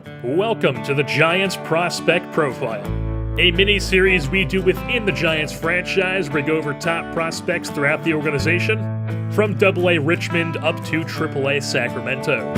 Welcome to the Giants Prospect Profile, a mini-series we do within the Giants franchise where we go over top prospects throughout the organization, from AA Richmond up to AAA Sacramento.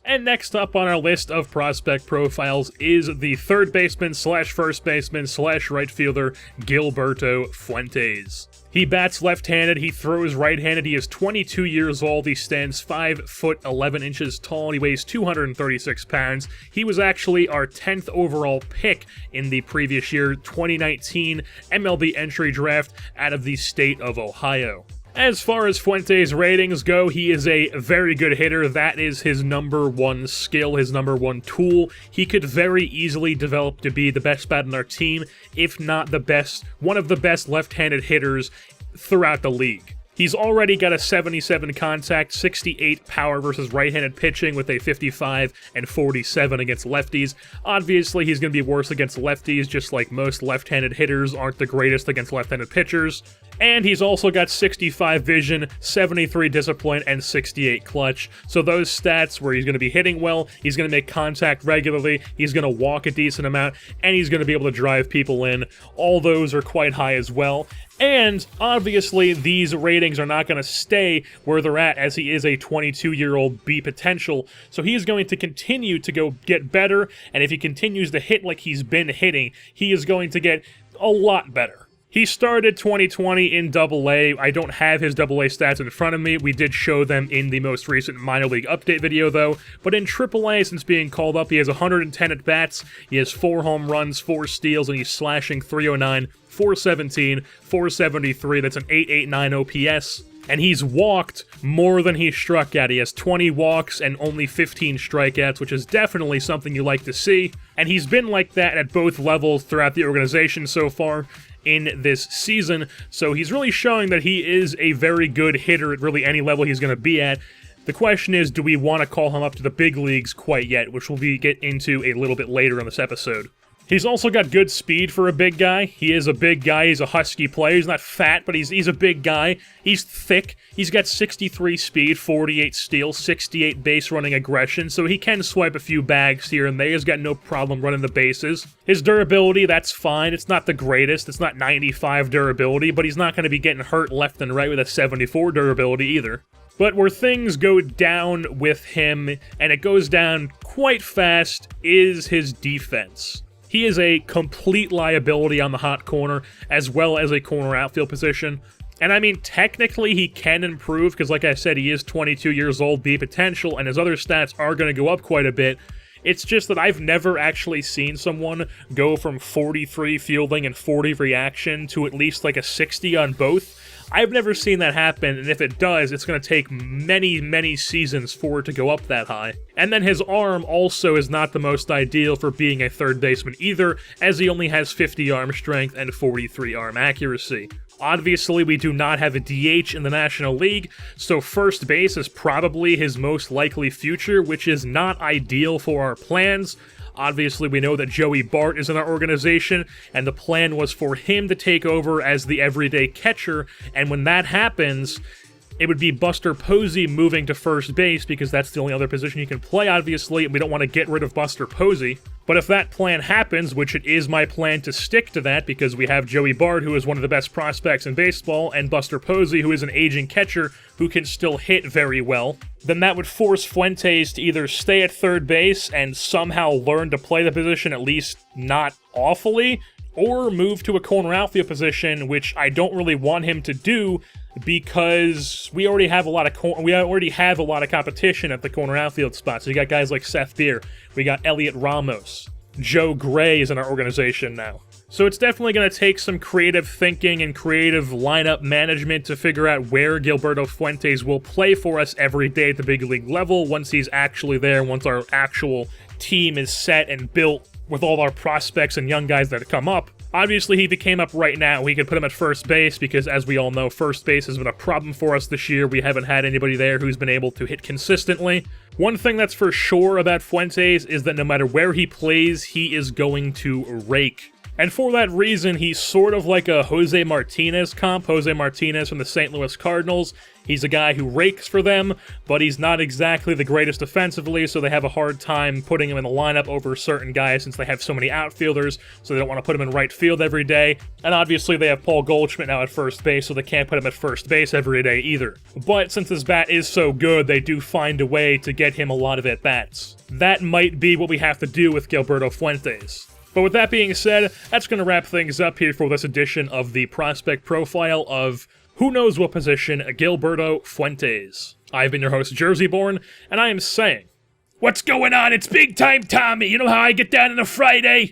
And next up on our list of prospect profiles is the third baseman slash first baseman slash right fielder, Gilberto Fuentes. He bats left-handed, he throws right-handed, he is 22 years old, he stands 5 foot 11 inches tall, and he weighs 236 pounds. He was actually our 10th overall pick in the previous year, 2019 MLB entry draft out of the state of Ohio. As far as Fuentes' ratings go, he is a very good hitter. That is his number one skill, his number one tool. He could very easily develop to be the best bat on our team, if not the best, one of the best left-handed hitters throughout the league. He's already got a 77 contact, 68 power versus right-handed pitching with a 55 and 47 against lefties. Obviously, he's going to be worse against lefties, just like most left-handed hitters aren't the greatest against left-handed pitchers. And he's also got 65 vision, 73 discipline, and 68 clutch. So those stats where he's going to be hitting well, he's going to make contact regularly, he's going to walk a decent amount, and he's going to be able to drive people in. All those are quite high as well. And obviously, these ratings are not going to stay where they're at, as he is a 22-year-old B potential. So he is going to continue to go get better, and if he continues to hit like he's been hitting, he is going to get a lot better. He started 2020 in AA. I don't have his AA stats in front of me. We did show them in the most recent minor league update video, though. But in AAA, since being called up, he has 110 at-bats, he has 4 home runs, 4 steals, and he's slashing .309, .417, .473. That's an .889 OPS. And he's walked more than he's struck out. He has 20 walks and only 15 strikeouts, which is definitely something you like to see. And he's been like that at both levels throughout the organization so far in this season, so he's really showing that he is a very good hitter at really any level he's going to be at. The question is, do we want to call him up to the big leagues quite yet, which we'll get into a little bit later in this episode. He's also got good speed for a big guy. He is a big guy. He's a husky player. He's not fat, but he's a big guy. He's thick. He's got 63 speed, 48 steal, 68 base running aggression, so he can swipe a few bags here and there. He's got no problem running the bases. His durability, that's fine. It's not the greatest. It's not 95 durability, but he's not going to be getting hurt left and right with a 74 durability either. But where things go down with him, and it goes down quite fast, is his defense. He is a complete liability on the hot corner, as well as a corner outfield position. And I mean, technically he can improve, because like I said, he is 22 years old, B potential, and his other stats are going to go up quite a bit. It's just that I've never actually seen someone go from 43 fielding and 40 reaction to at least like a 60 on both. I've never seen that happen, and if it does, it's going to take many, many seasons for it to go up that high. And then his arm also is not the most ideal for being a third baseman either, as he only has 50 arm strength and 43 arm accuracy. Obviously, we do not have a DH in the National League, so first base is probably his most likely future, which is not ideal for our plans. Obviously, we know that Joey Bart is in our organization, and the plan was for him to take over as the everyday catcher, and when that happens, it would be Buster Posey moving to first base, because that's the only other position he can play, obviously, and we don't want to get rid of Buster Posey. But if that plan happens, which it is my plan to stick to that, because we have Joey Bart, who is one of the best prospects in baseball, and Buster Posey, who is an aging catcher who can still hit very well, then that would force Fuentes to either stay at third base and somehow learn to play the position, at least not awfully, or move to a corner outfield position, which I don't really want him to do, because we already have a lot of competition at the corner outfield spot. So you got guys like Seth Beer, we got Elliot Ramos, Joe Gray is in our organization now. So it's definitely going to take some creative thinking and creative lineup management to figure out where Gilberto Fuentes will play for us every day at the big league level once he's actually there, once our actual team is set and built with all our prospects and young guys that come up. Obviously, if he came up right now, we could put him at first base because, as we all know, first base has been a problem for us this year. We haven't had anybody there who's been able to hit consistently. One thing that's for sure about Fuentes is that no matter where he plays, he is going to rake. And for that reason, he's sort of like a Jose Martinez comp. Jose Martinez from the St. Louis Cardinals. He's a guy who rakes for them, but he's not exactly the greatest offensively, so they have a hard time putting him in the lineup over certain guys since they have so many outfielders, so they don't want to put him in right field every day. And obviously they have Paul Goldschmidt now at first base, so they can't put him at first base every day either. But since his bat is so good, they do find a way to get him a lot of at-bats. That might be what we have to do with Gilberto Fuentes. But with that being said, that's going to wrap things up here for this edition of the prospect profile of who knows what position, Gilberto Fuentes. I've been your host, Jerseyborn, and I am saying, what's going on? It's big time Tommy! You know how I get down on a Friday?